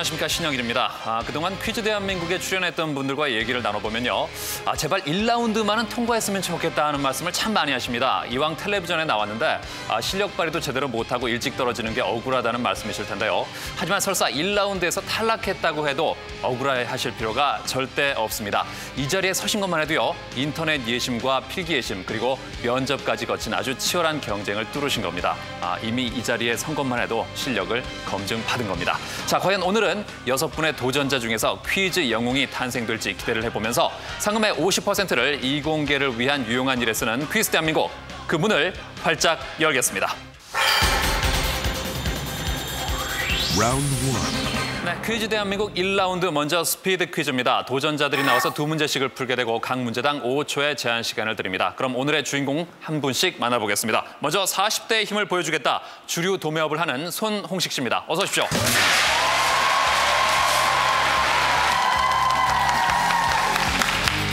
안녕하십니까, 신영일입니다. 그동안 퀴즈 대한민국에 출연했던 분들과 얘기를 나눠보면요. 제발 1라운드만은 통과했으면 좋겠다 하는 말씀을 참 많이 하십니다. 이왕 텔레비전에 나왔는데 실력 발휘도 제대로 못하고 일찍 떨어지는 게 억울하다는 말씀이실 텐데요. 하지만 설사 1라운드에서 탈락했다고 해도 억울해하실 필요가 절대 없습니다. 이 자리에 서신 것만 해도요. 인터넷 예심과 필기 예심 그리고 면접까지 거친 아주 치열한 경쟁을 뚫으신 겁니다. 이미 이 자리에 선 것만 해도 실력을 검증받은 겁니다. 자, 과연 오늘은 6분의 도전자 중에서 퀴즈 영웅이 탄생될지 기대를 해보면서 상금의 50%를 이공계를 위한 유용한 일에 쓰는 퀴즈 대한민국, 그 문을 활짝 열겠습니다. 네, 퀴즈 대한민국 1라운드 먼저 스피드 퀴즈입니다. 도전자들이 나와서 2문제씩을 풀게 되고 각 문제당 5초의 제한 시간을 드립니다. 그럼 오늘의 주인공 한 분씩 만나보겠습니다. 먼저 40대의 힘을 보여주겠다. 주류 도매업을 하는 손홍식 씨입니다. 어서 오십시오.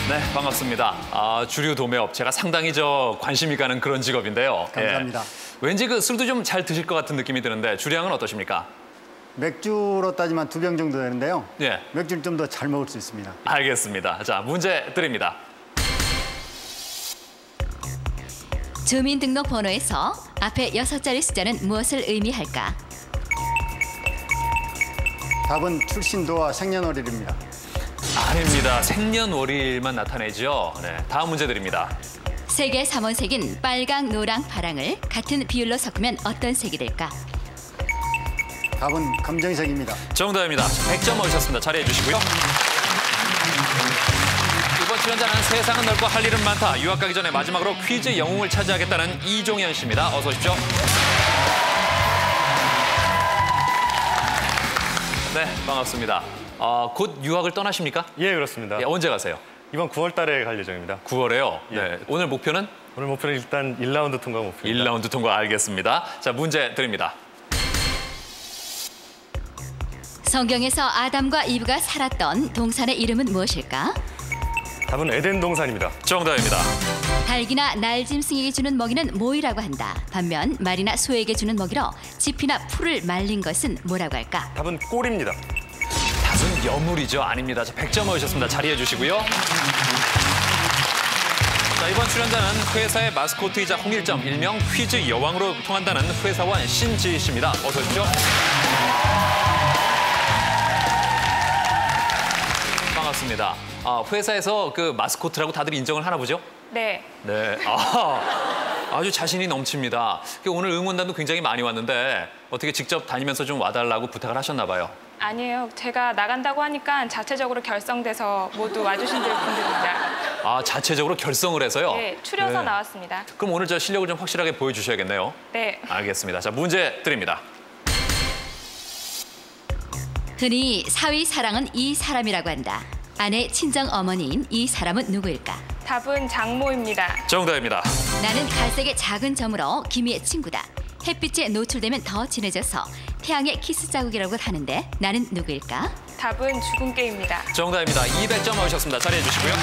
네, 반갑습니다. 주류 도매업, 제가 상당히 관심이 가는 그런 직업인데요. 감사합니다. 예. 왠지 그 술도 좀 잘 드실 것 같은 느낌이 드는데 주량은 어떠십니까? 맥주로 따지면 2병 정도 되는데요. 예. 맥주는 좀 더 잘 먹을 수 있습니다. 알겠습니다. 자, 문제 드립니다. 주민등록번호에서 앞에 6자리 숫자는 무엇을 의미할까? 답은 출신도와 생년월일입니다. 아닙니다. 생년월일만 나타내죠. 네, 다음 문제 드립니다. 색의 3원색인 빨강, 노랑, 파랑을 같은 비율로 섞으면 어떤 색이 될까? 답은 검정색입니다. 정답입니다. 100점 얻으셨습니다. 자리해 주시고요. 이번 출연자는 세상은 넓고 할 일은 많다. 유학 가기 전에 마지막으로 퀴즈 영웅을 차지하겠다는 이종현 씨입니다. 어서 오십시오. 네, 반갑습니다. 곧 유학을 떠나십니까? 예, 그렇습니다. 예, 언제 가세요? 이번 9월 달에 갈 예정입니다. 9월에요. 예. 네, 오늘 목표는? 오늘 목표는 일단 1라운드 통과 목표입니다. 1라운드 통과, 알겠습니다. 자, 문제 드립니다. 성경에서 아담과 이브가 살았던 동산의 이름은 무엇일까? 답은 에덴 동산입니다. 정답입니다. 닭이나 날짐승에게 주는 먹이는 모이라고 한다. 반면 말이나 소에게 주는 먹이로 짚이나 풀을 말린 것은 뭐라고 할까? 답은 꼴입니다. 답은 여물이죠. 아닙니다. 자, 100점 얻으셨습니다. 자리해 주시고요. 자, 이번 출연자는 회사의 마스코트이자 홍일점, 일명 퀴즈 여왕으로 통한다는 회사원 신지희 씨입니다. 어서 오십시오. 반갑습니다. 회사에서 그 마스코트라고 다들 인정을 하나 보죠? 네. 네. 아주 자신이 넘칩니다. 오늘 응원단도 굉장히 많이 왔는데 어떻게 직접 다니면서 좀 와달라고 부탁을 하셨나 봐요. 아니에요. 제가 나간다고 하니까 자체적으로 결성돼서 모두 와주신 분들입니다. 자체적으로 결성을 해서요? 네, 추려서 네. 나왔습니다. 그럼 오늘 실력을 좀 확실하게 보여주셔야겠네요. 네. 알겠습니다. 자, 문제 드립니다. 흔히 사위 사랑은 이 사람이라고 한다. 아내 친정 어머니인 이 사람은 누구일까? 답은 장모입니다. 정답입니다. 나는 갈색의 작은 점으로 기미의 친구다. 햇빛에 노출되면 더 진해져서 태양의 키스 자국이라고 하는데 나는 누구일까? 답은 주근깨입니다. 정답입니다. 200점 얻으셨습니다. 자리해 주시고요.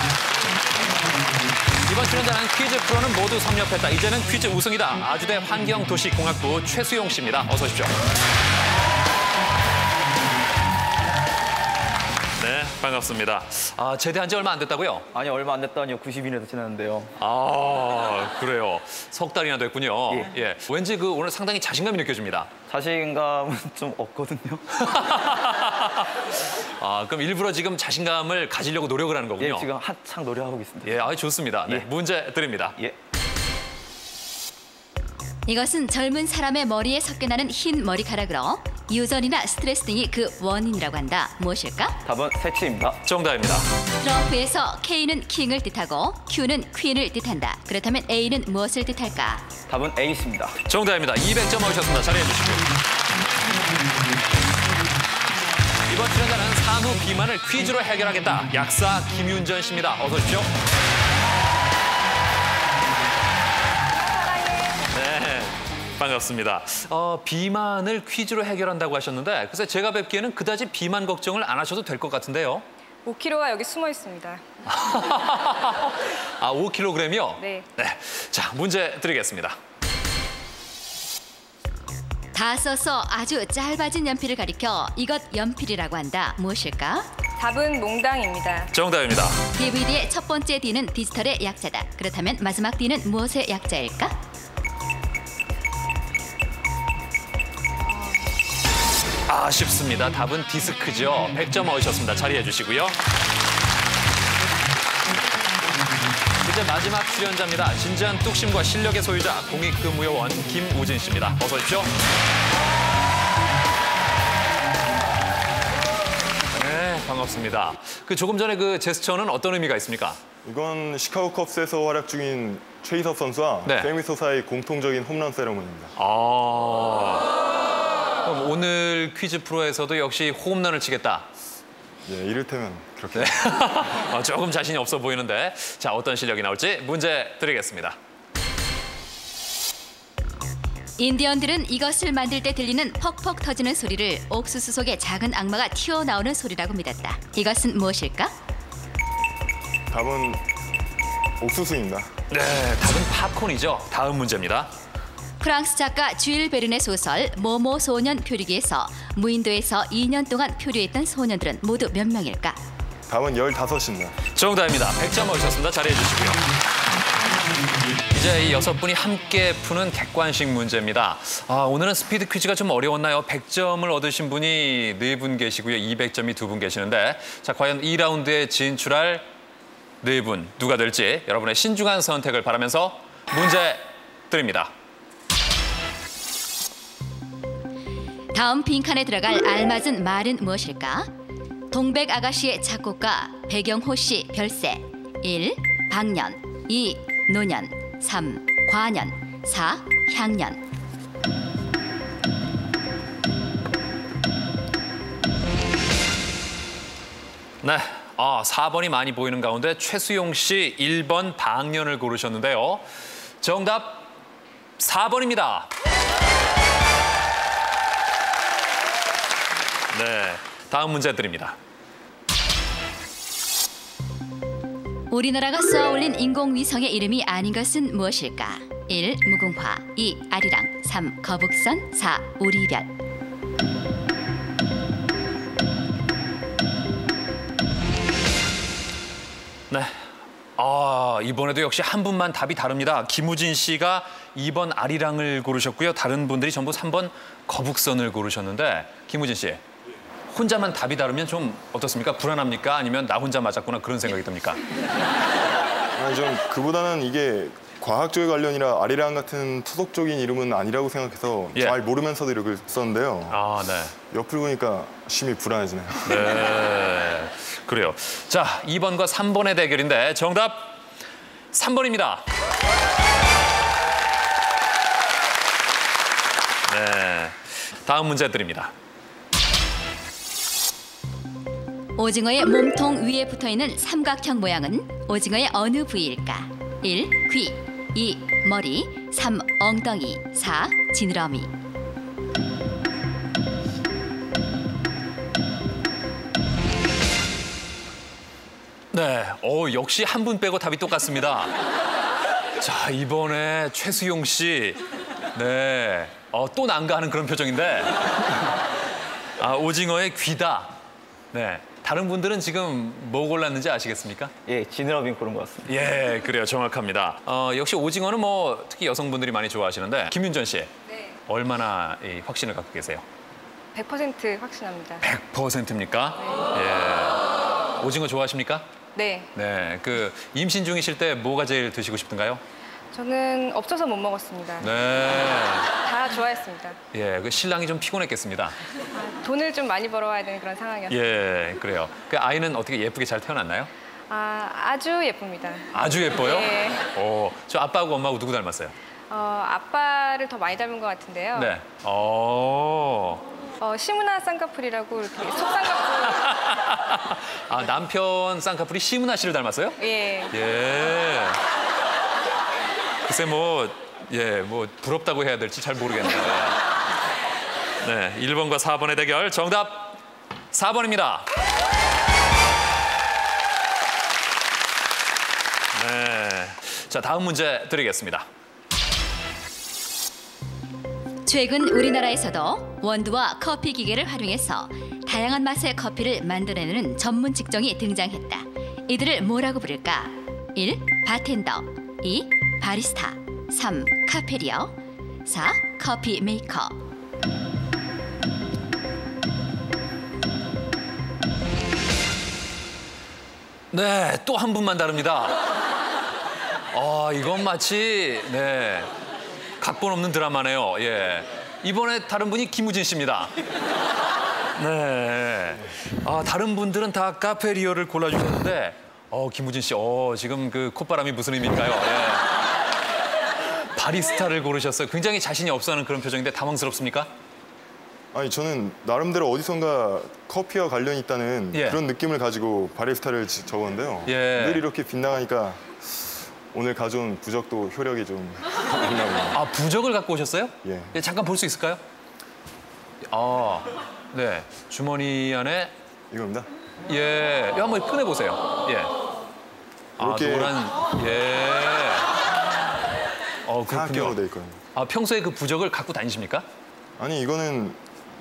이번 출연자는 퀴즈 프로는 모두 섭렵했다. 이제는 퀴즈 우승이다. 아주대 환경도시공학부 최수용 씨입니다. 어서 오십시오. 네, 반갑습니다. 제대한 지 얼마 안 됐다고요? 아니, 얼마 안 됐다니요. 90일에서 지났는데요. 그래요. 석 달이나 됐군요. 예. 왠지 오늘 상당히 자신감이 느껴집니다. 자신감은 좀 없거든요. 그럼 일부러 지금 자신감을 가지려고 노력을 하는 거군요. 예, 지금 한창 노력하고 있습니다. 예, 좋습니다. 네, 예. 문제 드립니다. 예. 이것은 젊은 사람의 머리에 섞여나는 흰 머리카락으로 유전이나 스트레스 등이 그 원인이라고 한다. 무엇일까? 답은 색치입니다. 정답입니다. 트럼프에서 K는 킹을 뜻하고 Q는 퀸을 뜻한다. 그렇다면 A는 무엇을 뜻할까? 답은 에이스입니다. 정답입니다. 200점 얻으셨습니다. 자리해 주시고요. 이번 출연자는 산후 비만을 퀴즈로 해결하겠다. 약사 김윤전 씨입니다. 어서 오십시오. 네, 반갑습니다. 비만을 퀴즈로 해결한다고 하셨는데 글쎄 제가 뵙기에는 그다지 비만 걱정을 안 하셔도 될 것 같은데요. 5kg가 여기 숨어 있습니다. 5kg이요? 네. 자, 문제 드리겠습니다. 다 써서 아주 짧아진 연필을 가리켜 이것 연필이라고 한다. 무엇일까? 답은 몽당입니다. 정답입니다. DVD의 첫 번째 D는 디지털의 약자다. 그렇다면 마지막 D는 무엇의 약자일까? 아쉽습니다. 답은 디스크죠. 100점 얻으셨습니다. 자리해 주시고요. 이제 마지막 출연자입니다. 진지한 뚝심과 실력의 소유자 공익근무요원 김우진 씨입니다. 어서 오십시오. 네, 반갑습니다. 조금 전에 그 제스처는 어떤 의미가 있습니까? 이건 시카고 컵스에서 활약 중인 최희섭 선수와 네. 세미소사의 공통적인 홈런 세레모니입니다. 그럼 오늘 퀴즈 프로에서도 역시 홈런을 치겠다. 예, 이를테면 그렇게. 네. 조금 자신이 없어 보이는데 자 어떤 실력이 나올지 문제 드리겠습니다. 인디언들은 이것을 만들 때 들리는 퍽퍽 터지는 소리를 옥수수 속에 작은 악마가 튀어나오는 소리라고 믿었다. 이것은 무엇일까? 답은 옥수수입니다. 네, 답은 팝콘이죠. 다음 문제입니다. 프랑스 작가 쥘 베른의 소설 모모 소년 표류기에서 무인도에서 2년 동안 표류했던 소년들은 모두 몇 명일까? 답은 15입니다. 정답입니다. 100점 얻으셨습니다. 자리해 주시고요. 이제 이 6분이 함께 푸는 객관식 문제입니다. 오늘은 스피드 퀴즈가 좀 어려웠나요? 100점을 얻으신 분이 4분 계시고요. 200점이 2분 계시는데 자 과연 2라운드에 진출할 4분 누가 될지 여러분의 신중한 선택을 바라면서 문제 드립니다. 다음 빈칸에 들어갈 알맞은 말은 무엇일까? 동백 아가씨의 작곡가 백영호 씨 별세 1. 방년 2. 노년 3. 과년 4. 향년 네, 4번이 많이 보이는 가운데 최수용 씨 1번 방년을 고르셨는데요. 정답 4번입니다. 네, 다음 문제 드립니다. 우리나라가 쏘아올린 인공위성의 이름이 아닌 것은 무엇일까? 1. 무궁화 2. 아리랑 3. 거북선 4. 오리별 네, 이번에도 역시 한 분만 답이 다릅니다. 김우진 씨가 2번 아리랑을 고르셨고요. 다른 분들이 전부 3번 거북선을 고르셨는데 김우진 씨, 혼자만 답이 다르면 좀 어떻습니까? 불안합니까? 아니면 나 혼자 맞았구나 그런 생각이 듭니까? 아니, 좀 그보다는 이게 과학 쪽에 관련이라 아리랑 같은 토속적인 이름은 아니라고 생각해서 예. 잘 모르면서도 이렇게 썼는데요. 네. 옆을 보니까 심히 불안해지네요. 네, 그래요. 자, 2번과 3번의 대결인데 정답 3번입니다. 네, 다음 문제 드립니다. 오징어의 몸통 위에 붙어있는 삼각형 모양은 오징어의 어느 부위일까? 1. 귀 2. 머리 3. 엉덩이 4. 지느러미 네, 역시 한 분 빼고 답이 똑같습니다. 자, 이번에 최수용 씨, 네, 또 난가하는 그런 표정인데, 오징어의 귀다. 네, 다른 분들은 지금 뭐 골랐는지 아시겠습니까? 예, 지느러미 고른 것 같습니다. 예, 그래요, 정확합니다. 역시 오징어는 뭐 특히 여성분들이 많이 좋아하시는데, 김윤전 씨, 네. 얼마나 이 확신을 갖고 계세요? 100% 확신합니다. 100%입니까? 예. 오징어 좋아하십니까? 네. 네, 임신 중이실 때 뭐가 제일 드시고 싶던가요? 저는 없어서 못 먹었습니다. 네. 다 좋아했습니다. 예, 신랑이 좀 피곤했겠습니다. 돈을 좀 많이 벌어와야 되는 그런 상황이었어요. 예, 그래요. 아이는 어떻게 예쁘게 잘 태어났나요? 아주 예쁩니다. 아주 예뻐요? 네. 저 아빠하고 엄마하고 누구 닮았어요? 아빠를 더 많이 닮은 것 같은데요. 네. 시문화 쌍꺼풀이라고 이렇게 속쌍꺼풀. 남편 쌍꺼풀이 시문아 씨를 닮았어요? 예. 예. 글쎄 뭐 부럽다고 해야 될지 잘 모르겠네요. 네, 1번과 4번의 대결 정답 4번입니다. 네. 자, 다음 문제 드리겠습니다. 최근 우리나라에서도 원두와 커피 기계를 활용해서 다양한 맛의 커피를 만들어내는 전문 직종이 등장했다. 이들을 뭐라고 부를까? 1. 바텐더 2. 바리스타 3. 카페리어 4. 커피 메이커. 네, 또 한 분만 다릅니다. 이건 마치 각본 없는 드라마네요. 예, 이번에 다른 분이 김우진 씨입니다. 네, 다른 분들은 다 카페리어를 골라주셨는데 김우진 씨, 지금 그 콧바람이 무슨 의미일까요? 예. 바리스타를 고르셨어요. 굉장히 자신이 없어하는 그런 표정인데 당황스럽습니까? 아니 저는 나름대로 어디선가 커피와 관련이 있다는 예. 그런 느낌을 가지고 바리스타를 적었는데요. 예. 늘 이렇게 빗나가니까 오늘 가져온 부적도 효력이 좀 안 나오네요. 부적을 갖고 오셨어요? 예. 예, 잠깐 볼 수 있을까요? 네, 주머니 안에 이겁니다. 예, 이거 한번 꺼내 보세요. 예. 이렇게 노란 예. 사각형으로 돼 그렇군요. 있거든요. 평소에 그 부적을 갖고 다니십니까? 아니 이거는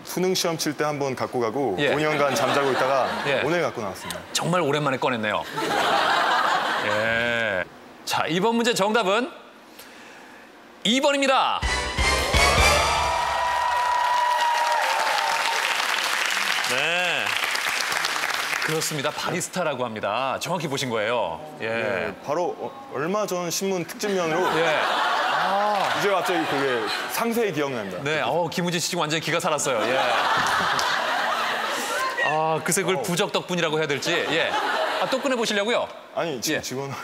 수능 시험 칠 때 한번 갖고 가고 예. 5년간 잠자고 있다가 예. 오늘 갖고 나왔습니다. 정말 오랜만에 꺼냈네요. 예. 자, 이번 문제 정답은 2번입니다. 네. 그렇습니다. 바리스타라고 합니다. 정확히 보신 거예요. 예. 네, 바로 얼마 전 신문 특집면으로 예. 이제 갑자기 그게 상세히 기억납니다. 네, 김우진 씨 지금 완전히 기가 살았어요. 예. 글쎄 그걸 부적 덕분이라고 해야 될지. 예. 또 꺼내 보시려고요? 아니 지금 예. 직원 예.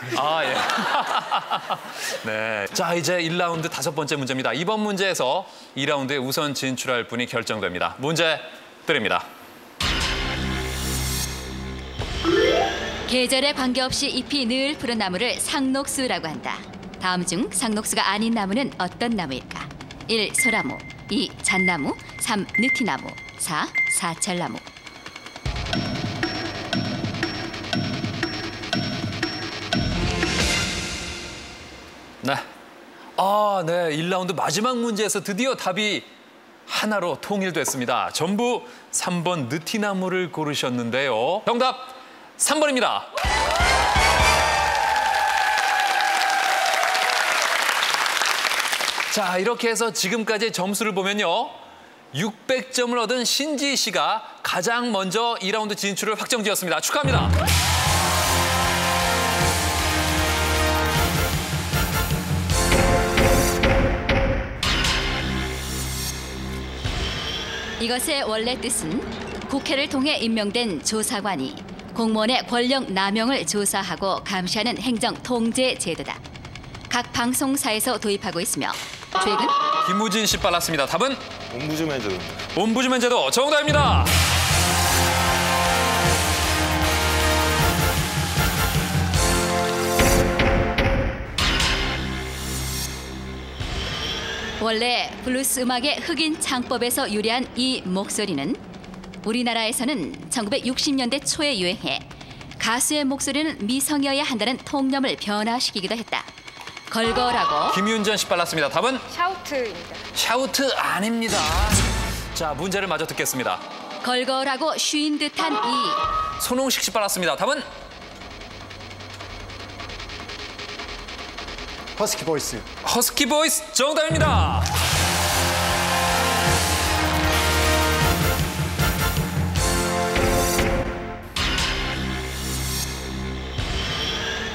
네. 자, 이제 1라운드 5번째 문제입니다. 이번 문제에서 2라운드에 우선 진출할 분이 결정됩니다. 문제 드립니다. 계절에 관계없이 잎이 늘 푸른 나무를 상록수라고 한다. 다음 중 상록수가 아닌 나무는 어떤 나무일까? 1. 소나무 2. 잣나무 3. 느티나무 4. 사철나무. 네. 네. 1라운드 마지막 문제에서 드디어 답이 하나로 통일됐습니다. 전부 3번 느티나무를 고르셨는데요. 정답 3번입니다. 자, 이렇게 해서 지금까지 점수를 보면요. 600점을 얻은 신지희 씨가 가장 먼저 2라운드 진출을 확정지었습니다. 축하합니다. 이것의 원래 뜻은 국회를 통해 임명된 조사관이 공무원의 권력 남용을 조사하고 감시하는 행정 통제 제도다. 각 방송사에서 도입하고 있으며 최근 김우진 씨 빨랐습니다. 답은 옴부즈맨 제도입니다. 옴부즈맨 제도 정답입니다. 원래 블루스 음악의 흑인 창법에서 유래한 이 목소리는 우리나라에서는 1960년대 초에 유행해 가수의 목소리는 미성이어야 한다는 통념을 변화시키기도 했다. 걸걸하고 김윤전 씨 빨랐습니다. 답은 샤우트입니다. 샤우트 아닙니다. 자, 문제를 마저 듣겠습니다. 걸걸하고 쉬인 듯한 이 손홍식 씨 빨랐습니다. 답은 허스키 보이스. 허스키 보이스 정답입니다.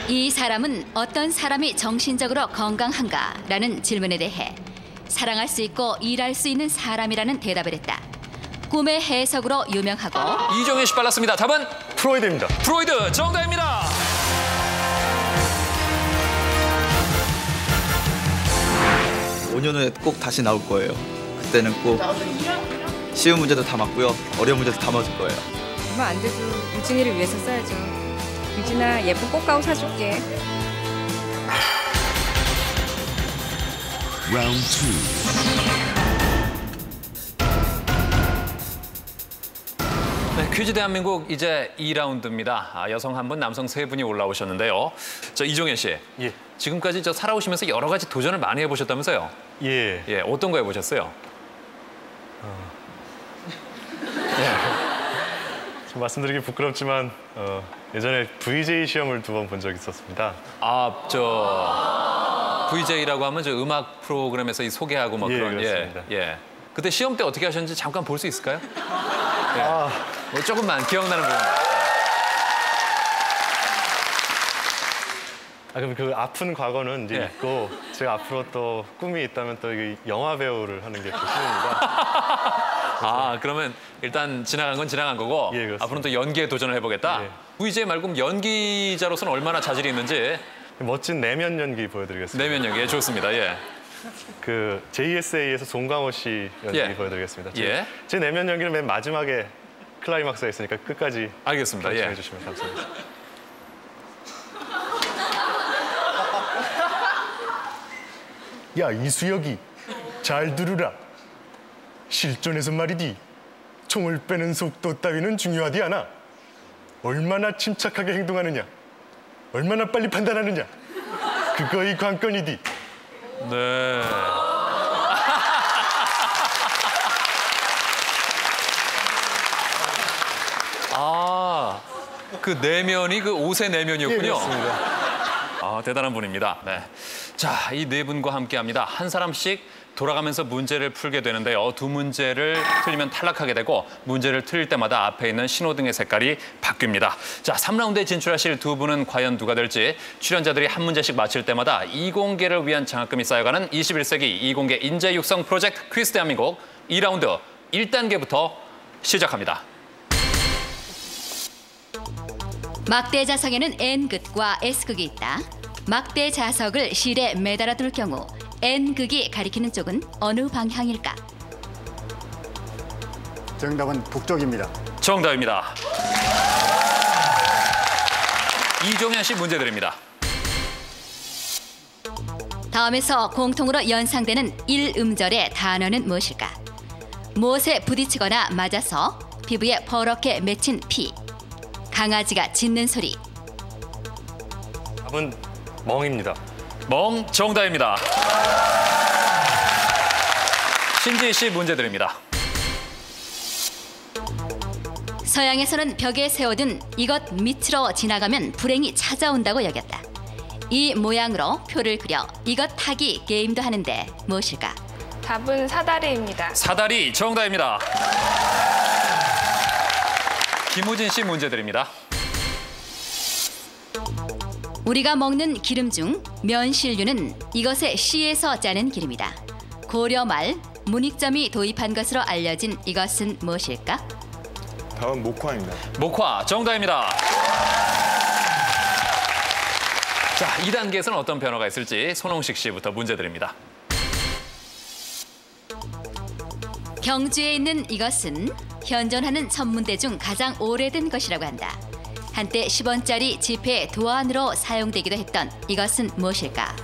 이 사람은 어떤 사람이 정신적으로 건강한가라는 질문에 대해 사랑할 수 있고 일할 수 있는 사람이라는 대답을 했다. 꿈의 해석으로 유명하고 이종현 씨 빨랐습니다. 답은 프로이드입니다. 프로이드 정답입니다. 오 년 후에 꼭 다시 나올 거예요. 그때는 꼭 쉬운 문제도 다 맞고요. 어려운 문제도 다 맞을 거예요. 얼마 안 돼도 유진이를 위해서 써야죠. 유진아, 예쁜 꽃가루 사줄게. Round 2. 네, 퀴즈 대한민국 이제 2라운드입니다. 여성 1분, 남성 3분이 올라오셨는데요. 이종현 씨, 예. 지금까지 살아오시면서 여러 가지 도전을 많이 해보셨다면서요? 예. 예, 어떤 거 해보셨어요? 좀 말씀드리기 부끄럽지만 예전에 VJ 시험을 2번 본 적이 있었습니다. VJ라고 하면 저 음악 프로그램에서 이 소개하고 뭐 그런 그렇습니다. 그때 시험 때 어떻게 하셨는지 잠깐 볼 수 있을까요? 뭐 조금만 기억나는 부분. 그럼 그 아픈 과거는 이제 있고 제가 앞으로 또 꿈이 있다면 또 이 영화 배우를 하는 게 그 꿈입니다. 그러면 일단 지나간 건 지나간 거고 그렇습니다. 앞으로는 또 연기에 도전을 해보겠다. VJ 말고 연기자로서는 얼마나 자질이 있는지. 멋진 내면 연기 보여드리겠습니다. 내면 연기 좋습니다. 그 JSA에서 송강호 씨 연기 보여드리겠습니다. 제 내면 연기는 맨 마지막에 클라이막스가 있으니까 끝까지 알겠습니다. 해주시면 감사합니다. 야, 이수혁이 잘 들으라. 실전에서 말이디 총을 빼는 속도 따위는 중요하지 않아. 얼마나 침착하게 행동하느냐, 얼마나 빨리 판단하느냐, 그거이 관건이디. 네. 그 내면이 그 옷의 내면이었군요. 그렇습니다. 대단한 분입니다. 네. 자, 이 네 분과 함께합니다. 한 사람씩 돌아가면서 문제를 풀게 되는데요. 2문제를 틀리면 탈락하게 되고 문제를 틀릴 때마다 앞에 있는 신호등의 색깔이 바뀝니다. 자, 3라운드에 진출하실 2분은 과연 누가 될지 출연자들이 한 문제씩 맞힐 때마다 이공계를 위한 장학금이 쌓여가는 21세기 이공계 인재 육성 프로젝트 퀴즈 대한민국 2라운드 1단계부터 시작합니다. 막대 자석에는 N극과 S극이 있다. 막대 자석을 실에 매달아 둘 경우 N극이 가리키는 쪽은 어느 방향일까? 정답은 북쪽입니다. 정답입니다. 이종현 씨 문제 드립니다. 다음에서 공통으로 연상되는 1음절의 단어는 무엇일까? 무엇에 부딪히거나 맞아서 피부에 퍼렇게 맺힌 피, 강아지가 짖는 소리. 답은 멍입니다. 멍 정답입니다. 신지희 씨 문제 드립니다. 서양에서는 벽에 세워둔 이것 밑으로 지나가면 불행이 찾아온다고 여겼다. 이 모양으로 표를 그려 이것 타기 게임도 하는데 무엇일까? 답은 사다리입니다. 사다리 정답입니다. 김우진 씨 문제 드립니다. 우리가 먹는 기름 중 면실류는 이것의 씨에서 짜는 기름이다. 고려 말 문익점이 도입한 것으로 알려진 이것은 무엇일까? 다음 목화입니다. 목화 정답입니다. 자, 2단계에서는 어떤 변화가 있을지 손홍식 씨부터 문제 드립니다. 경주에 있는 이것은 현존하는 천문대 중 가장 오래된 것이라고 한다. 한때 10원짜리 지폐 도안으로 사용되기도 했던 이것은 무엇일까?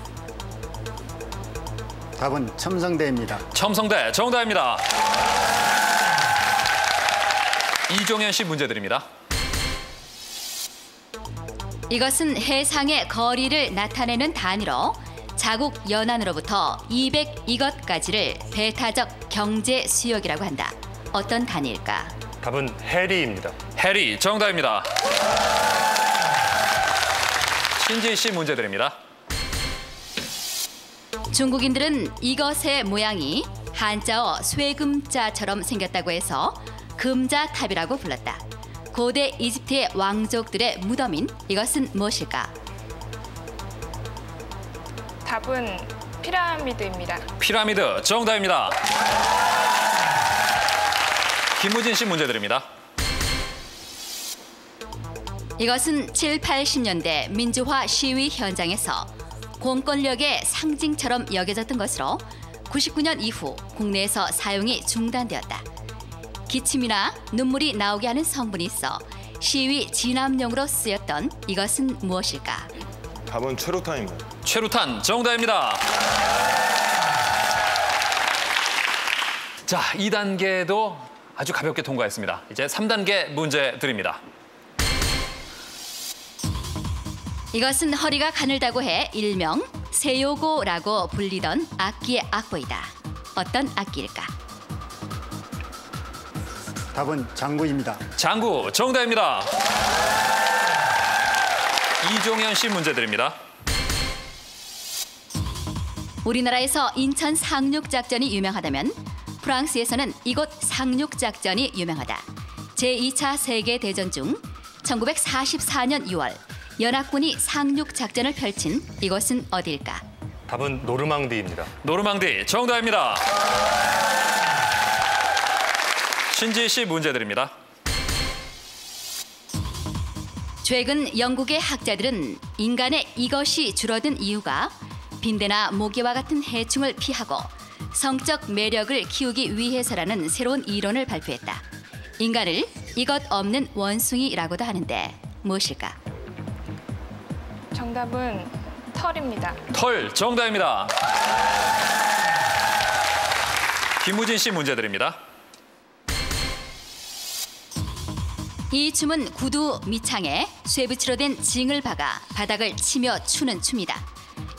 답은 첨성대입니다. 첨성대 정답입니다. 이종현 씨 문제 드립니다. 이것은 해상의 거리를 나타내는 단위로 자국 연안으로부터 200 이것까지를 배타적 경제 수역이라고 한다. 어떤 단위일까? 답은 해리입니다. 해리 정답입니다. 신지희 씨 문제 드립니다. 중국인들은 이것의 모양이 한자어 쇠금자처럼 생겼다고 해서 금자탑이라고 불렀다. 고대 이집트의 왕족들의 무덤인 이것은 무엇일까? 답은 피라미드입니다. 피라미드 정답입니다. 김우진 씨 문제 드립니다. 이것은 7, 80년대 민주화 시위 현장에서 공권력의 상징처럼 여겨졌던 것으로 99년 이후 국내에서 사용이 중단되었다. 기침이나 눈물이 나오게 하는 성분이 있어 시위 진압용으로 쓰였던 이것은 무엇일까? 답은 최루탄입니다. 최루탄 정답입니다. 자, 2단계도 아주 가볍게 통과했습니다. 이제 3단계 문제 드립니다. 이것은 허리가 가늘다고 해 일명 세요고라고 불리던 악기의 악보이다. 어떤 악기일까? 답은 장구입니다. 장구 정답입니다. 이종현 씨 문제 드립니다. 우리나라에서 인천 상륙작전이 유명하다면 프랑스에서는 이곳 상륙작전이 유명하다. 제2차 세계대전 중 1944년 6월 연합군이 상륙작전을 펼친 이곳은 어디일까? 답은 노르망디입니다. 노르망디 정답입니다. 신지희 씨 문제 드립니다. 최근 영국의 학자들은 인간의 이것이 줄어든 이유가 빈대나 모기와 같은 해충을 피하고 성적 매력을 키우기 위해서라는 새로운 이론을 발표했다. 인간을 이것 없는 원숭이라고도 하는데 무엇일까? 정답은 털입니다. 털 정답입니다. 김우진 씨 문제 드립니다. 이 춤은 구두 밑창에 쇠붙이로 된 징을 박아 바닥을 치며 추는 춤이다.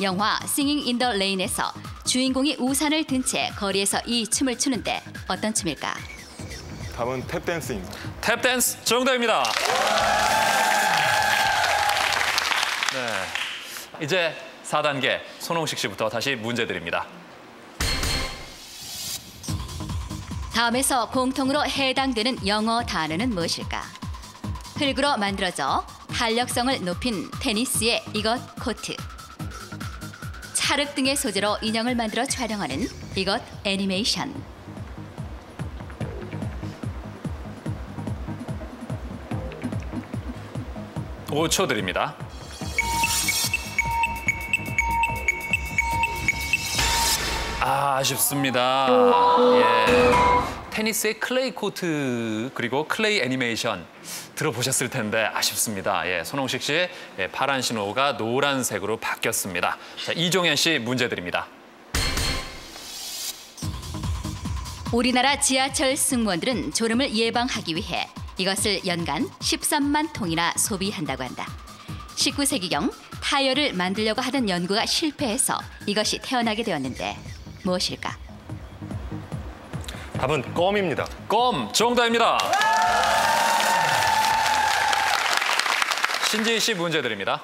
영화 싱잉 인 더 레인에서 주인공이 우산을 든 채 거리에서 이 춤을 추는데 어떤 춤일까? 답은 탭댄스입니다. 탭댄스 정답입니다. 네, 이제 4단계 손홍식 씨부터 다시 문제 드립니다. 다음에서 공통으로 해당되는 영어 단어는 무엇일까? 흙으로 만들어져 탄력성을 높인 테니스의 이것 코트. 찰흙 등의 소재로 인형을 만들어 촬영하는 이것 애니메이션. 오 초 드립니다. 아쉽습니다. 예. 테니스의 클레이 코트 그리고 클레이 애니메이션 들어보셨을 텐데 아쉽습니다. 예, 손홍식 씨 파란 신호가 노란색으로 바뀌었습니다. 자, 이종현 씨 문제 드립니다. 우리나라 지하철 승무원들은 졸음을 예방하기 위해 이것을 연간 13만 통이나 소비한다고 한다. 19세기경 타이어를 만들려고 하던 연구가 실패해서 이것이 태어나게 되었는데 무엇일까? 답은 껌입니다. 껌 정답입니다. 신지희 씨 문제 드립니다.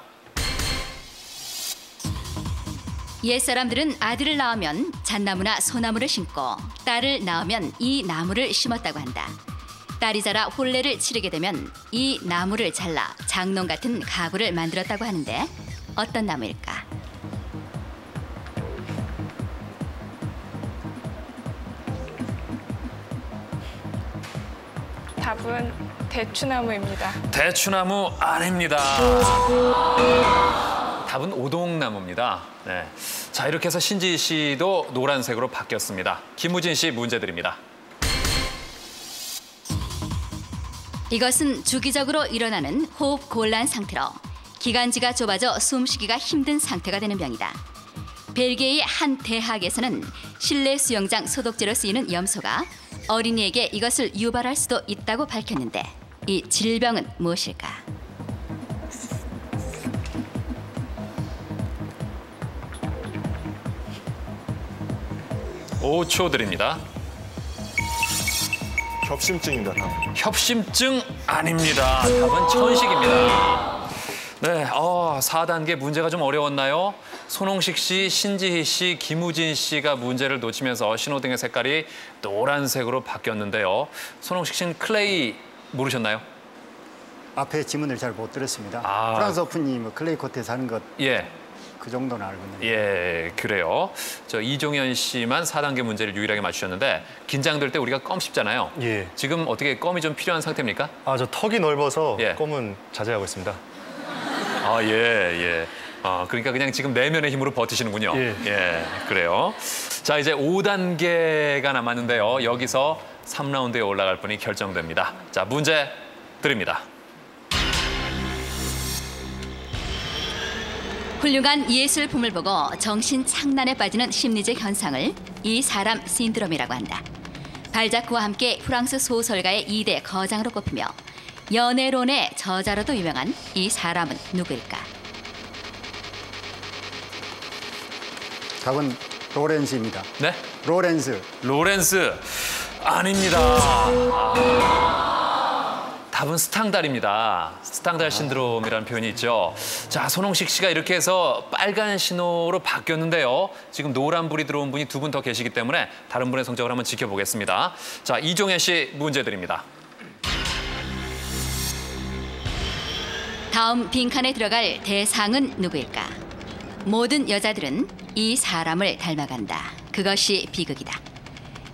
옛사람들은 아들을 낳으면 잣나무나 소나무를 심고 딸을 낳으면 이 나무를 심었다고 한다. 딸이 자라 혼례를 치르게 되면 이 나무를 잘라 장롱 같은 가구를 만들었다고 하는데 어떤 나무일까? 답은 대추나무입니다. 대추나무 아닙니다. 답은 오동나무입니다. 네. 자, 이렇게 해서 신지희 씨도 노란색으로 바뀌었습니다. 김우진 씨 문제 드립니다. 이것은 주기적으로 일어나는 호흡 곤란 상태로 기관지가 좁아져 숨쉬기가 힘든 상태가 되는 병이다. 벨기에의 한 대학에서는 실내 수영장 소독제로 쓰이는 염소가 어린이에게 이것을 유발할 수도 있다고 밝혔는데 이 질병은 무엇일까? 오 초 드립니다. 협심증입니다. 답. 협심증 아닙니다. 답은 천식입니다. 네, 4단계 문제가 좀 어려웠나요? 손홍식 씨, 신지희 씨, 김우진 씨가 문제를 놓치면서 신호등의 색깔이 노란색으로 바뀌었는데요. 손홍식 씨는 클레이 모르셨나요? 앞에 지문을 잘 못 들었습니다. 아. 프랑스 오픈이 뭐 클레이 코트에서 하는 것 예. 그 정도는 알고 있는데. 예, 그래요. 저 이종현 씨만 4단계 문제를 유일하게 맞추셨는데 긴장될 때 우리가 껌 씹잖아요. 예. 지금 어떻게 껌이 좀 필요한 상태입니까? 아, 저 턱이 넓어서 예. 껌은 자제하고 있습니다. 아, 예, 예. 그러니까 그냥 지금 내면의 힘으로 버티시는군요. 예. 예, 그래요. 자, 이제 5단계가 남았는데요. 여기서 3라운드에 올라갈 분이 결정됩니다. 자, 문제 드립니다. 훌륭한 예술품을 보고 정신 착란에 빠지는 심리적 현상을 이 사람 신드롬이라고 한다. 발자크와 함께 프랑스 소설가의 2대 거장으로 꼽히며 연애론의 저자로도 유명한 이 사람은 누구일까? 답은 로렌스입니다. 네? 로렌스. 로렌스. 아닙니다. 답은 스탕달입니다. 스탕달 신드롬이라는 표현이 있죠. 자, 손홍식 씨가 이렇게 해서 빨간 신호로 바뀌었는데요. 지금 노란불이 들어온 분이 2분 더 계시기 때문에 다른 분의 성적을 한번 지켜보겠습니다. 자, 이종현 씨 문제 드립니다. 다음 빈칸에 들어갈 대상은 누구일까? 모든 여자들은 이 사람을 닮아간다. 그것이 비극이다.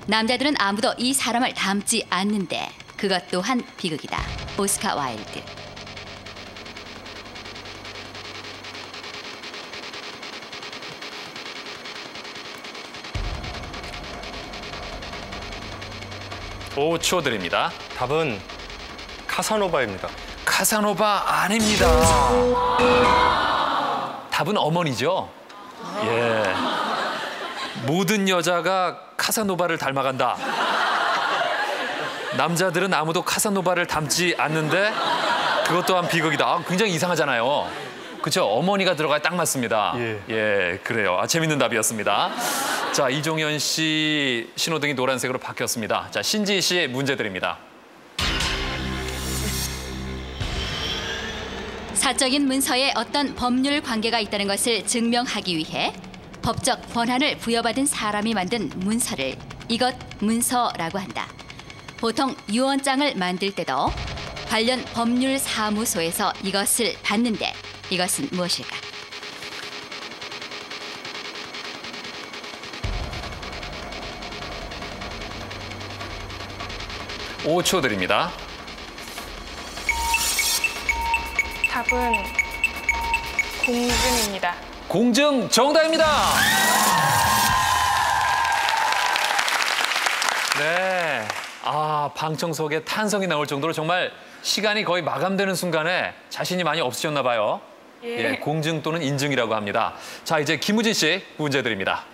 남자들은 아무도 이 사람을 닮지 않는데 그것 또한 비극이다. 오스카 와일드. (5초) 드립니다. 답은 카사노바입니다. 카사노바 아닙니다. 답은 어머니죠. 예. 모든 여자가 카사노바를 닮아간다. 남자들은 아무도 카사노바를 닮지 않는데 그것 또한 비극이다. 아, 굉장히 이상하잖아요. 그렇죠? 어머니가 들어가야 딱 맞습니다. 예, 그래요. 아, 재밌는 답이었습니다. 자, 이종현 씨 신호등이 노란색으로 바뀌었습니다. 자, 신지희 씨 문제 드립니다. 사적인 문서에 어떤 법률 관계가 있다는 것을 증명하기 위해 법적 권한을 부여받은 사람이 만든 문서를 이것 문서라고 한다. 보통 유언장을 만들 때도 관련 법률 사무소에서 이것을 받는데 이것은 무엇일까? (5초) 드립니다. 답은 공증입니다. 공증 정답입니다. 네. 아, 방청석에 탄성이 나올 정도로 정말 시간이 거의 마감되는 순간에 자신이 많이 없으셨나 봐요. 예, 공증 또는 인증이라고 합니다. 자, 이제 김우진 씨 문제 드립니다.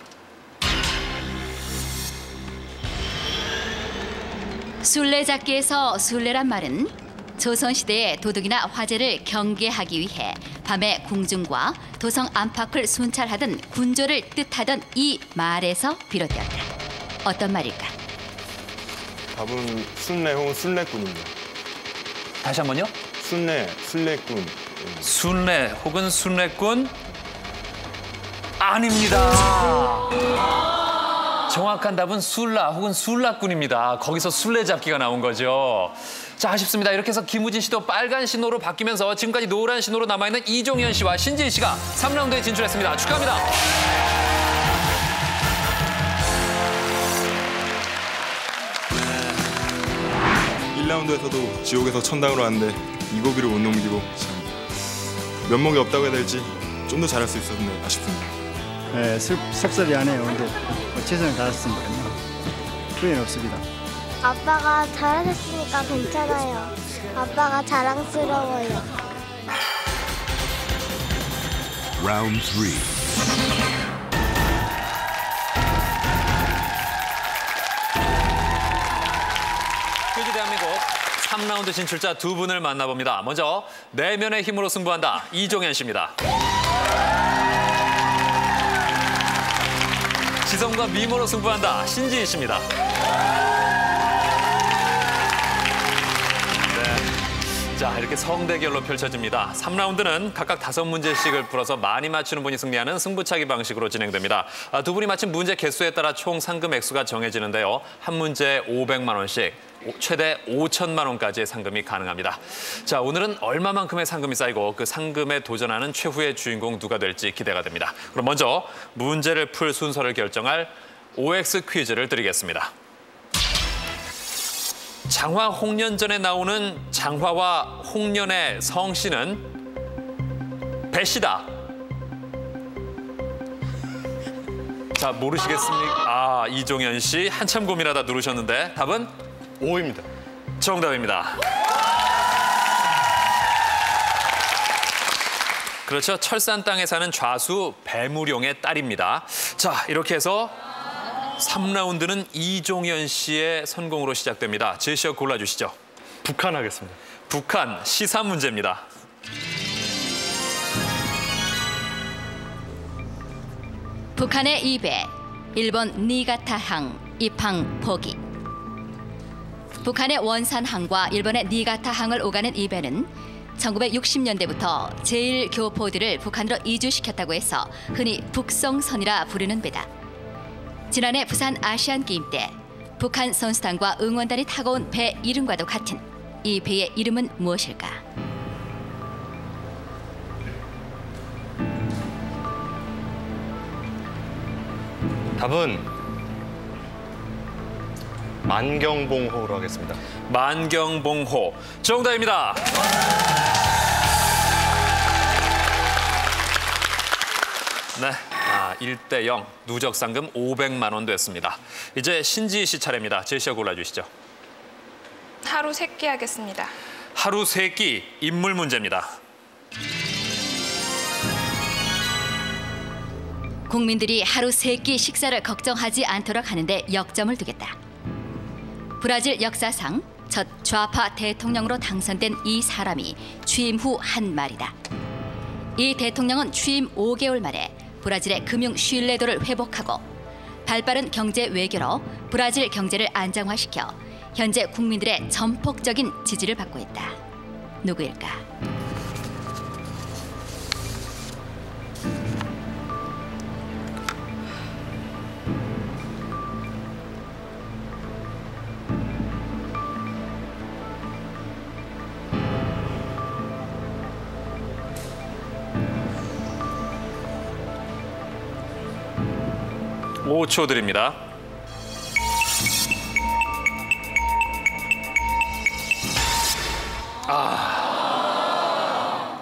술래잡기에서 술래란 말은 조선시대의 도둑이나 화재를 경계하기 위해 밤에 궁중과 도성 안팎을 순찰하던 군조를 뜻하던 이 말에서 비롯되었다. 어떤 말일까? 답은 순례 혹은 순례꾼입니다. 다시 한 번요. 순례꾼. 순례 혹은 순례꾼 아닙니다. 정확한 답은 술라 혹은 술라꾼입니다. 거기서 술래잡기가 나온 거죠. 자, 아쉽습니다. 이렇게 해서 김우진 씨도 빨간 신호로 바뀌면서 지금까지 노란 신호로 남아있는 이종현 씨와 신지희 씨가 3라운드에 진출했습니다. 축하합니다. 1라운드에서도 지옥에서 천당으로 왔는데 이고비를 못 넘기고 참 면목이 없다고 해야 될지 좀 더 잘할 수 있었는데 아쉽습니다. 네, 섭섭이 안 해요. 근데 최선을 다했으니까요. 후회는 없습니다. 아빠가 잘하셨으니까 괜찮아요. 아빠가 자랑스러워요. 라운드 3. 퀴즈 대한민국 3라운드 진출자 2분을 만나봅니다. 먼저 내면의 힘으로 승부한다. 이종현 씨입니다. 지성과 미모로 승부한다. 신지희 씨입니다. 네. 자, 이렇게 성대결로 펼쳐집니다. 3라운드는 각각 5문제씩을 풀어서 많이 맞추는 분이 승리하는 승부차기 방식으로 진행됩니다. 두 분이 맞힌 문제 개수에 따라 총 상금 액수가 정해지는데요. 한 문제에 500만 원씩, 최대 5천만 원까지의 상금이 가능합니다. 자, 오늘은 얼마만큼의 상금이 쌓이고 그 상금에 도전하는 최후의 주인공 누가 될지 기대가 됩니다. 그럼 먼저 문제를 풀 순서를 결정할 OX 퀴즈를 드리겠습니다. 장화 홍련전에 나오는 장화와 홍련의 성씨는 배씨다. 자, 모르시겠습니까? 아, 이종현 씨 한참 고민하다 누르셨는데 답은? 5입니다. 정답입니다. 그렇죠. 철산 땅에 사는 좌수 배무룡의 딸입니다. 자, 이렇게 해서 3라운드는 이종현 씨의 선공으로 시작됩니다. 제시어 골라주시죠. 북한 하겠습니다. 북한 시사 문제입니다. 북한의 입에 일본 니가타항 입항 포기. 북한의 원산항과 일본의 니가타항을 오가는 이 배는 1960년대부터 제1교포들을 북한으로 이주시켰다고 해서 흔히 북성선이라 부르는 배다. 지난해 부산 아시안게임 때 북한 선수단과 응원단이 타고 온 배 이름과도 같은 이 배의 이름은 무엇일까? 답은 만경봉호로 하겠습니다. 만경봉호 정답입니다. 네, 1대0 누적 상금 500만 원 됐습니다. 이제 신지희 씨 차례입니다. 제시어 골라주시죠. 하루 3끼 하겠습니다. 하루 3끼 인물 문제입니다. 국민들이 하루 3끼 식사를 걱정하지 않도록 하는데 역점을 두겠다. 브라질 역사상 첫 좌파 대통령으로 당선된 이 사람이 취임 후 한 말이다. 이 대통령은 취임 5개월 만에 브라질의 금융 신뢰도를 회복하고 발빠른 경제 외교로 브라질 경제를 안정화시켜 현재 국민들의 전폭적인 지지를 받고 있다. 누구일까? 오 초 드립니다.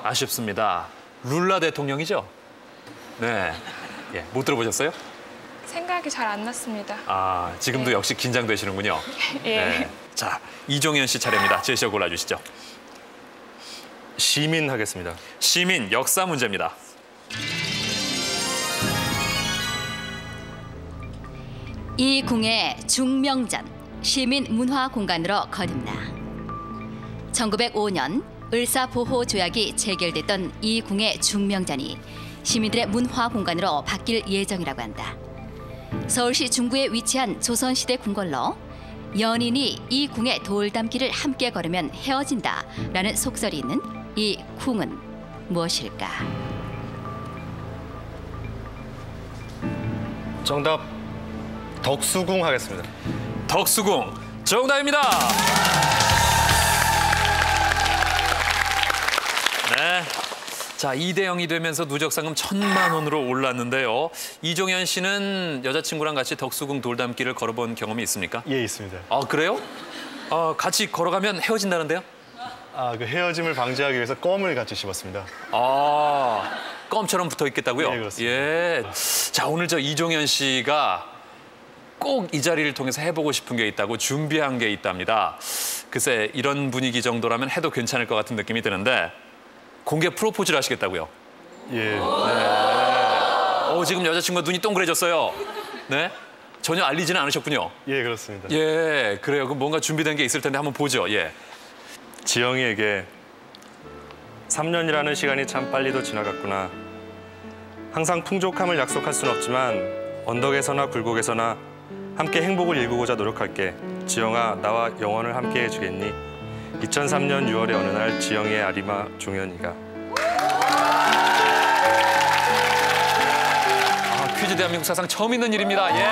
아쉽습니다. 룰라 대통령이죠? 네. 예, 못 들어보셨어요? 생각이 잘 안 났습니다. 지금도 네. 역시 긴장되시는군요. 예. 네. 자, 이종현 씨 차례입니다. 제시어 골라주시죠. 시민 하겠습니다. 시민 역사 문제입니다. 이 궁의 중명전 시민문화공간으로 거듭나 1905년 을사보호조약이 체결됐던 이 궁의 중명전이 시민들의 문화공간으로 바뀔 예정이라고 한다. 서울시 중구에 위치한 조선시대 궁궐로 연인이 이 궁의 돌담길을 함께 걸으면 헤어진다라는 속설이 있는 이 궁은 무엇일까? 정답 덕수궁 하겠습니다. 덕수궁 정답입니다. 네. 자, 2대0이 되면서 누적 상금 1,000만 원으로 올랐는데요. 이종현 씨는 여자친구랑 같이 덕수궁 돌담길을 걸어본 경험이 있습니까? 예, 있습니다. 그래요? 같이 걸어가면 헤어진다는데요? 그 헤어짐을 방지하기 위해서 껌을 같이 씹었습니다. 껌처럼 붙어 있겠다고요? 네, 그렇습니다. 예. 자, 오늘 저 이종현 씨가 꼭 이 자리를 통해서 해보고 싶은 게 있다고 준비한 게 있답니다. 글쎄, 이런 분위기 정도라면 해도 괜찮을 것 같은 느낌이 드는데 공개 프로포즈를 하시겠다고요? 예. 네. 지금 여자친구가 눈이 동그래졌어요. 네? 전혀 알리지는 않으셨군요. 예, 그렇습니다. 예, 그래요. 그럼 뭔가 준비된 게 있을 텐데 한번 보죠. 예. 지영이에게 3년이라는 시간이 참 빨리도 지나갔구나. 항상 풍족함을 약속할 순 없지만 언덕에서나 굴곡에서나 함께 행복을 일구고자 노력할게. 지영아, 나와 영원을 함께 해주겠니? 2003년 6월의 어느 날 지영이의 아리마 종현이가. 퀴즈 대한민국 사상 처음 있는 일입니다. 예. 네.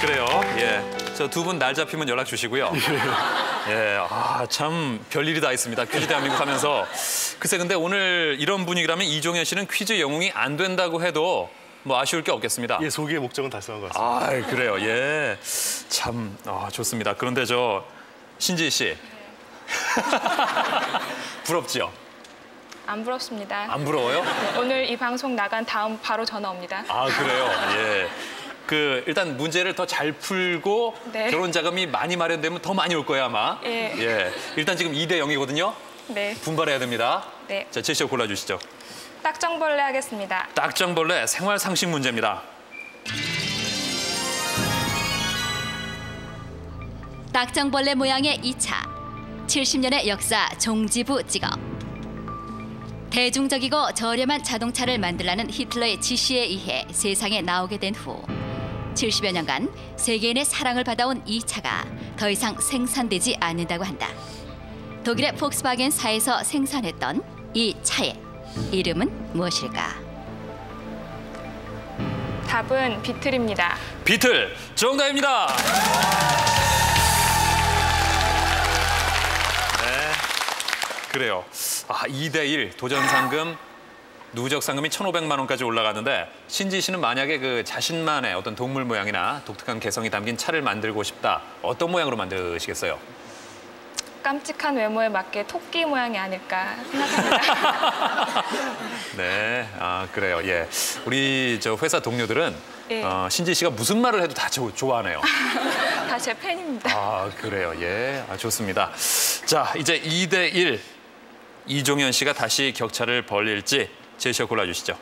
그래요. 예. 저 두 분 날 잡히면 연락 주시고요. 예. 참 별일이 다 있습니다. 퀴즈 대한민국 하면서. 글쎄, 근데 오늘 이런 분위기라면 이종현 씨는 퀴즈 영웅이 안 된다고 해도 뭐 아쉬울 게 없겠습니다. 예, 소기의 목적은 달성한 것 같습니다. 그래요. 예. 참 좋습니다. 그런데 저 신지희 씨. 부럽지요? 안 부럽습니다. 안 부러워요? 네, 오늘 이 방송 나간 다음 바로 전화 옵니다. 그래요? 예. 일단 문제를 더 잘 풀고 네. 결혼 자금이 많이 마련되면 더 많이 올 거예요, 아마. 예. 일단 지금 2대0이거든요. 네. 분발해야 됩니다. 네. 자, 제시어 골라주시죠. 딱정벌레 하겠습니다. 딱정벌레 생활 상식 문제입니다. 딱정벌레 모양의 이 차, 70년의 역사 종지부 직업. 대중적이고 저렴한 자동차를 만들라는 히틀러의 지시에 의해 세상에 나오게 된 후 70여 년간 세계인의 사랑을 받아온 이 차가 더 이상 생산되지 않는다고 한다. 독일의 폭스바겐사에서 생산했던 이 차의 이름은 무엇일까? 답은 비틀입니다. 비틀 정답입니다. 네, 그래요. 2대1 도전 상금 누적 상금이 1,500만 원까지 올라가는데 신지 씨는 만약에 그 자신만의 어떤 동물 모양이나 독특한 개성이 담긴 차를 만들고 싶다. 어떤 모양으로 만드시겠어요? 깜찍한 외모에 맞게 토끼 모양이 아닐까 생각합니다. 네, 그래요. 예, 우리 저 회사 동료들은 예. 신지 씨가 무슨 말을 해도 다 좋아하네요. 다 제 팬입니다. 그래요. 예, 좋습니다. 자, 이제 2대1 이종현 씨가 다시 격차를 벌릴지 제시어 골라주시죠.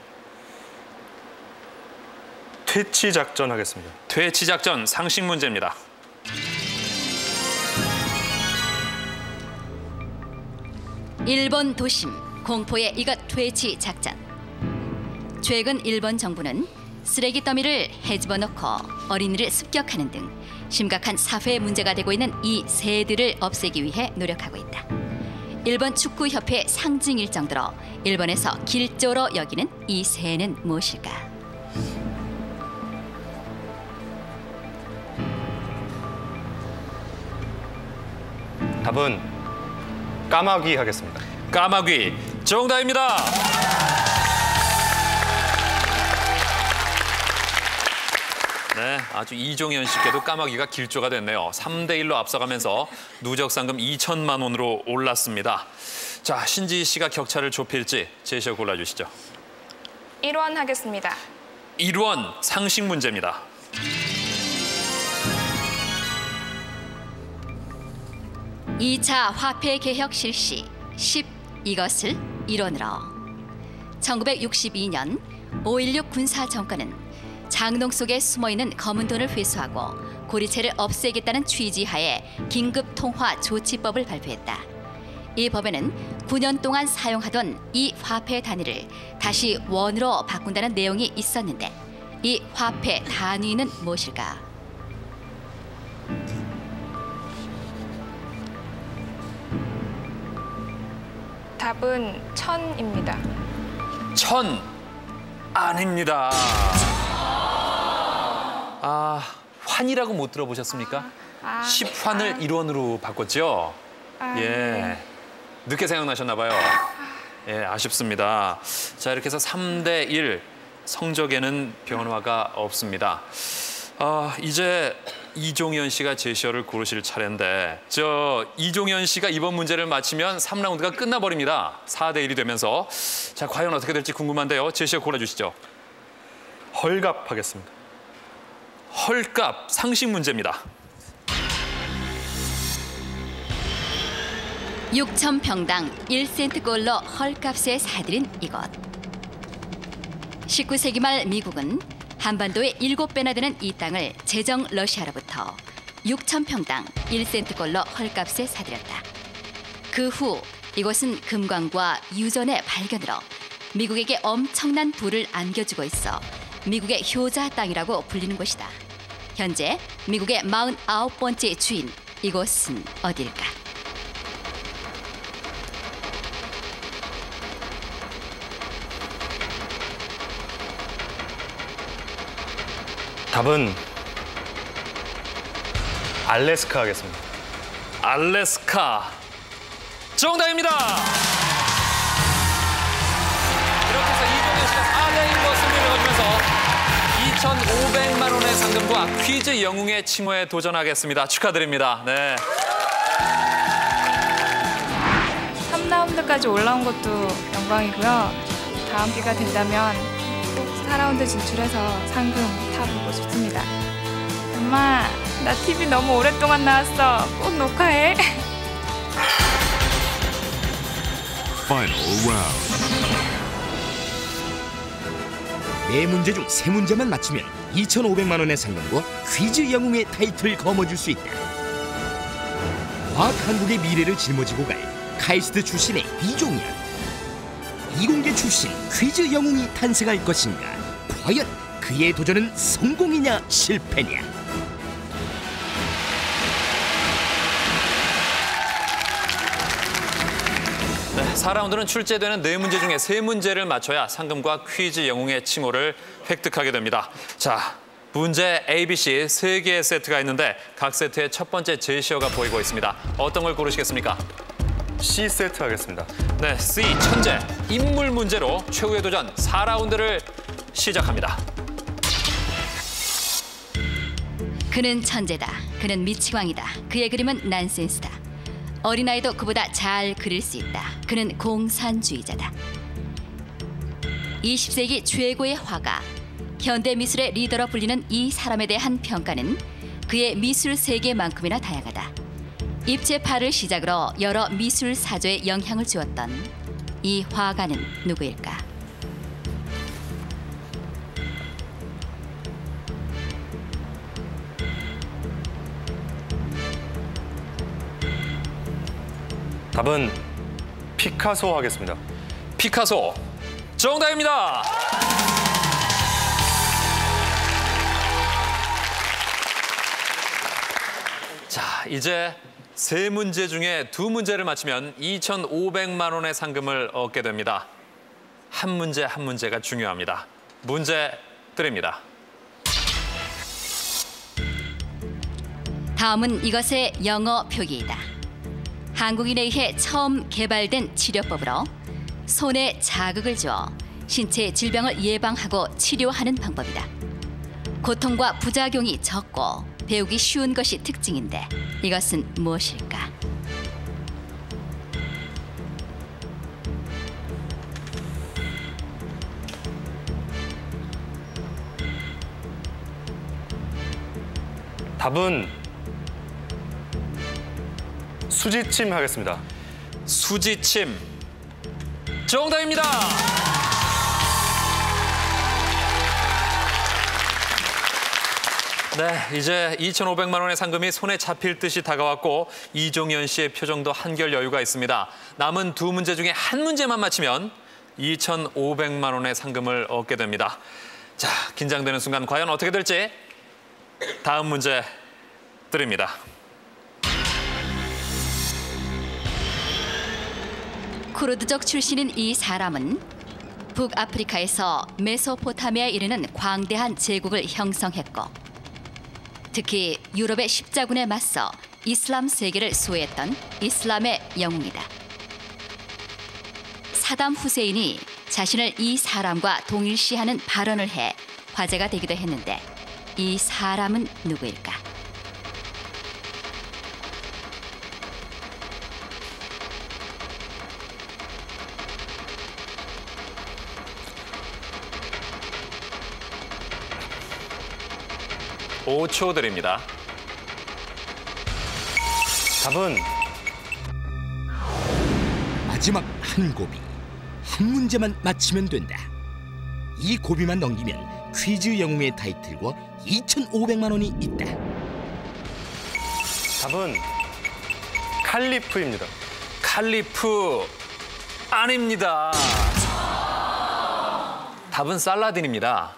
퇴치 작전 하겠습니다. 퇴치 작전 상식 문제입니다. 일본 도심 공포의 이것 퇴치 작전. 최근 일본 정부는 쓰레기 더미를 헤집어놓고 어린이를 습격하는 등 심각한 사회 문제가 되고 있는 이 새들을 없애기 위해 노력하고 있다. 일본 축구협회 상징일 정도로 일본에서 길조로 여기는 이 새는 무엇일까? 답은 까마귀 하겠습니다. 까마귀 정답입니다. 네, 아주 이종현 씨께도 까마귀가 길조가 됐네요. 3대1로 앞서가면서 누적 상금 2천만 원으로 올랐습니다. 자, 신지 씨가 격차를 좁힐지 제시어 골라주시죠. 1원 하겠습니다. 1원 상식 문제입니다. 이 차 화폐 개혁 실시 10 이것을 1원으로 1962년 5.16 군사 정권은 장롱 속에 숨어있는 검은 돈을 회수하고 고리채를 없애겠다는 취지하에 긴급 통화 조치법을 발표했다. 이 법에는 9년 동안 사용하던 이 화폐 단위를 다시 원으로 바꾼다는 내용이 있었는데 이 화폐 단위는 무엇일까? 답은 1000입니다. 1000 아닙니다. 환이라고 못 들어보셨습니까? 10환을 1원으로 바꿨죠? 예. 네. 늦게 생각나셨나 봐요. 예, 아쉽습니다. 자, 이렇게 해서 3대1 성적에는 변화가 없습니다. 이제 이종현 씨가 제시어를 고르실 차례인데 이종현 씨가 이번 문제를 맞히면 3라운드가 끝나버립니다. 4대1이 되면서 자, 과연 어떻게 될지 궁금한데요. 제시어 골라주시죠. 헐값 하겠습니다. 헐값 상식 문제입니다. 6,000평당 1센트꼴로 헐값에 사들인 이것. 19세기 말 미국은 한반도의 7배나 되는 이 땅을 제정 러시아로부터 6,000평당 1센트꼴로 헐값에 사들였다. 그 후 이곳은 금광과 유전의 발견으로 미국에게 엄청난 부를 안겨주고 있어 미국의 효자 땅이라고 불리는 곳이다. 현재 미국의 49번째 주인, 이곳은 어딜까? 답은 알래스카 하겠습니다. 알래스카 정답입니다. 이렇게 해서 이종현 씨가 4대1로 승리를 거두면서 2,500만 원의 상금과 퀴즈 영웅의 칭호에 도전하겠습니다. 축하드립니다. 네. 3라운드까지 올라온 것도 영광이고요. 다음 기회가 된다면 꼭 4라운드 진출해서 상금 타보고 싶습니다. 엄마, 나 TV 너무 오랫동안 나왔어. 꼭 녹화해. Final round. 4문제 중 3문제만 맞히면 2,500만 원의 상금과 퀴즈 영웅의 타이틀을 거머쥘 수 있다. 과학 한국의 미래를 짊어지고 갈 카이스트 출신의 이종현. 이공계 출신 퀴즈 영웅이 탄생할 것인가? 과연 그의 도전은 성공이냐 실패냐? 네, 4라운드는 출제되는 4문제 중에 3문제를 맞춰야 상금과 퀴즈 영웅의 칭호를 획득하게 됩니다. 자, 문제 A, B, C 3개의 세트가 있는데 각 세트의 첫 번째 제시어가 보이고 있습니다. 어떤 걸 고르시겠습니까? C 세트 하겠습니다. 네, C 천재 인물 문제로 최후의 도전 4라운드를 시작합니다. 그는 천재다. 그는 미치광이다. 그의 그림은 난센스다. 어린아이도 그보다 잘 그릴 수 있다. 그는 공산주의자다. 20세기 최고의 화가, 현대 미술의 리더로 불리는 이 사람에 대한 평가는 그의 미술 세계만큼이나 다양하다. 입체파를 시작으로 여러 미술 사조에 영향을 주었던 이 화가는 누구일까? 답은 피카소 하겠습니다. 피카소 정답입니다. 자, 이제 3문제 중에 2문제를 맞히면 2,500만 원의 상금을 얻게 됩니다. 한 문제 한 문제가 중요합니다. 문제 드립니다. 다음은 이것의 영어 표기이다. 한국인에 의해 처음 개발된 치료법으로 손에 자극을 주어 신체 질병을 예방하고 치료하는 방법이다. 고통과 부작용이 적고 배우기 쉬운 것이 특징인데 이것은 무엇일까? 답은 수지침 하겠습니다. 수지침 정답입니다. 네, 이제 2,500만 원의 상금이 손에 잡힐 듯이 다가왔고 이종현 씨의 표정도 한결 여유가 있습니다. 남은 2문제 중에 한 문제만 맞히면 2,500만 원의 상금을 얻게 됩니다. 자, 긴장되는 순간 과연 어떻게 될지 다음 문제 드립니다. 쿠르드족 출신인 이 사람은 북아프리카에서 메소포타미아에 이르는 광대한 제국을 형성했고 특히 유럽의 십자군에 맞서 이슬람 세계를 수호했던 이슬람의 영웅이다. 사담 후세인이 자신을 이 사람과 동일시하는 발언을 해 화제가 되기도 했는데 이 사람은 누구일까? (5초) 드립니다. 답은 마지막 한 고비. 한 문제만 맞히면 된다. 이 고비만 넘기면 퀴즈 영웅의 타이틀과 2,500만 원이 있다. 답은 칼리프입니다. 칼리프 아닙니다. 답은 살라딘입니다.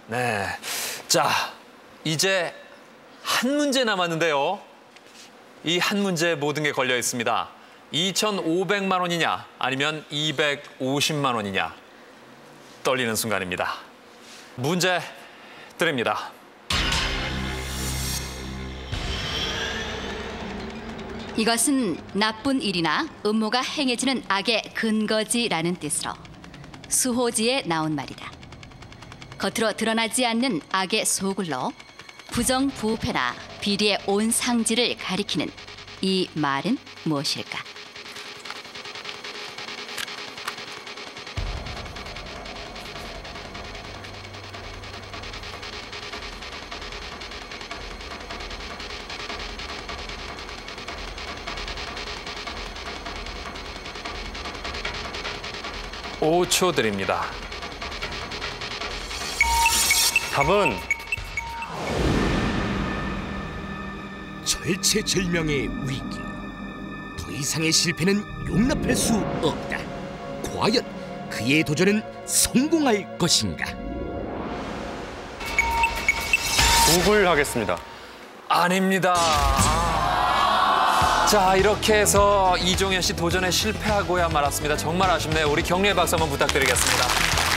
네, 자 이제 한 문제 남았는데요. 이 한 문제에 모든 게 걸려 있습니다. 2,500만 원이냐 아니면 250만 원이냐 떨리는 순간입니다. 문제 드립니다. 이것은 나쁜 일이나 음모가 행해지는 악의 근거지라는 뜻으로 수호지에 나온 말이다. 겉으로 드러나지 않는 악의 소굴로 부정부패나 비리의 온 상지를 가리키는 이 말은 무엇일까? (5초) 드립니다. 답은 절체절명의 위기. 더 이상의 실패는 용납할 수 없다. 과연 그의 도전은 성공할 것인가? 구글 하겠습니다. 아닙니다. 자, 이렇게 해서 이종현 씨 도전에 실패하고야 말았습니다. 정말 아쉽네요. 우리 격려의 박수 한번 부탁드리겠습니다.